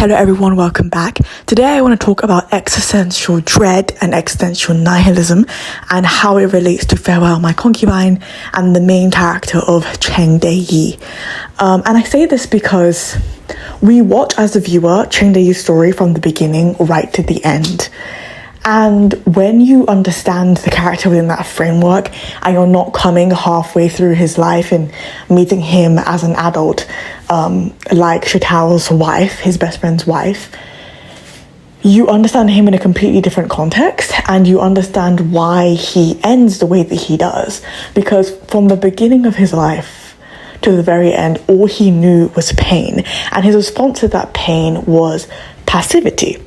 Hello everyone, welcome back. Today I want to talk about existential dread and existential nihilism and how it relates to Farewell My Concubine and the main character of Cheng Dei-yi. And I say this because we watch as a viewer Cheng Dei-yi's story from the beginning right to the end. And when you understand the character within that framework and you're not coming halfway through his life and meeting him as an adult, like Shitao's wife, his best friend's wife, you understand him in a completely different context and you understand why he ends the way that he does. Because from the beginning of his life to the very end, all he knew was pain. And his response to that pain was passivity.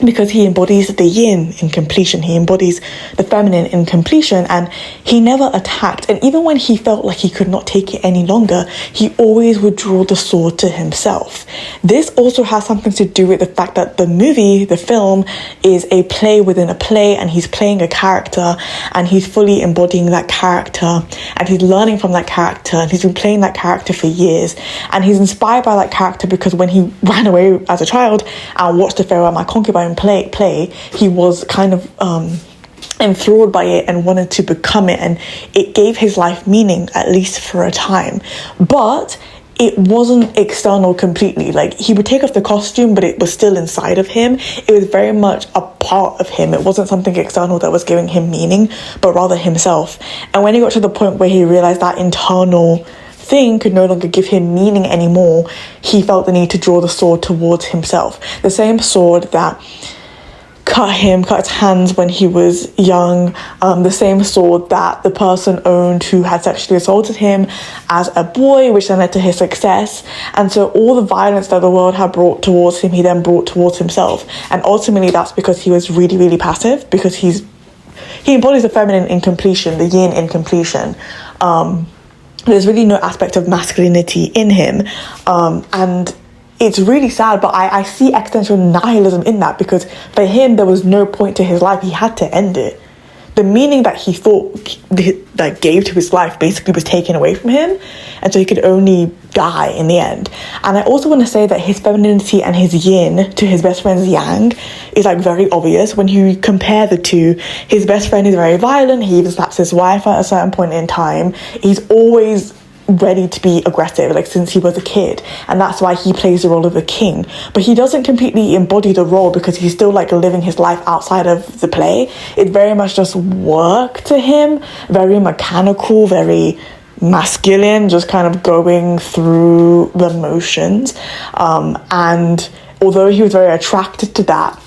Because he embodies the yin in completion, he embodies the feminine in completion, and he never attacked. And even when he felt like he could not take it any longer, he always would draw the sword to himself. This also has something to do with the fact that the movie, the film, is a play within a play, and he's playing a character, and he's fully embodying that character, and he's learning from that character, and he's been playing that character for years, and he's inspired by that character because when he ran away as a child and watched the Farewell My Concubine play, he was kind of enthralled by it and wanted to become it, and it gave his life meaning, at least for a time. But it wasn't external completely. Like, he would take off the costume, but it was still inside of him. It was very much a part of him. It wasn't something external that was giving him meaning, but rather himself. And when he got to the point where he realized that internal thing could no longer give him meaning anymore, he felt the need to draw the sword towards himself. The same sword that cut his hands when he was young, the same sword that the person owned who had sexually assaulted him as a boy, which then led to his success. And so all the violence that the world had brought towards him, he then brought towards himself. And ultimately that's because he was really, really passive, because he embodies the feminine in completion, the yin in completion. There's really no aspect of masculinity in him, and it's really sad, but I see existential nihilism in that, because for him there was no point to his life. He had to end it. The meaning that he thought that gave to his life basically was taken away from him, and so he could only die in the end. And I also want to say that his femininity and his yin to his best friend's yang is like very obvious. When you compare the two, his best friend is very violent. He even slaps his wife at a certain point in time. He's always ready to be aggressive, like since he was a kid, and that's why he plays the role of a king. But he doesn't completely embody the role because he's still like living his life outside of the play. It's very much just work to him, very mechanical, very masculine, just kind of going through the motions. And although he was very attracted to that,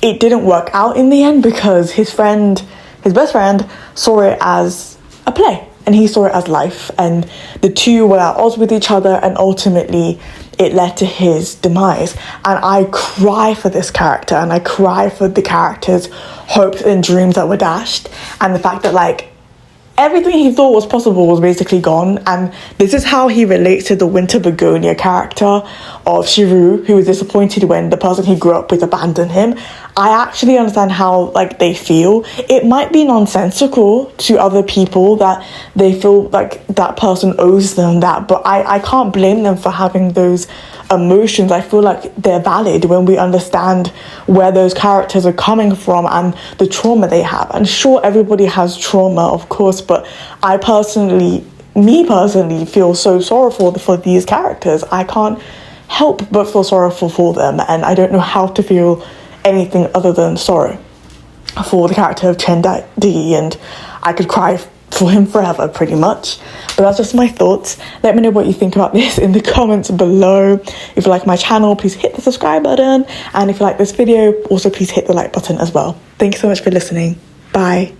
it didn't work out in the end because his best friend saw it as a play. And he saw it as life, and the two were at odds with each other, and ultimately it led to his demise. And I cry for this character, and I cry for the character's hopes and dreams that were dashed, and the fact that like everything he thought was possible was basically gone. And this is how he relates to the winter begonia character of Shiru, who was disappointed when the person he grew up with abandoned him. I actually understand how like they feel. It might be nonsensical to other people that they feel like that person owes them that, but I can't blame them for having those emotions. I feel like they're valid when we understand where those characters are coming from and the trauma they have. And sure, everybody has trauma, of course, but I personally feel so sorrowful for these characters. I can't help but feel sorrowful for them, and I don't know how to feel anything other than sorrow for the character of Cheng Dei-yi, and I could cry for him forever pretty much. But that's just my thoughts. Let me know what you think about this in the comments below. If you like my channel, please hit the subscribe button, and if you like this video, also please hit the like button as well. Thank you so much for listening. Bye.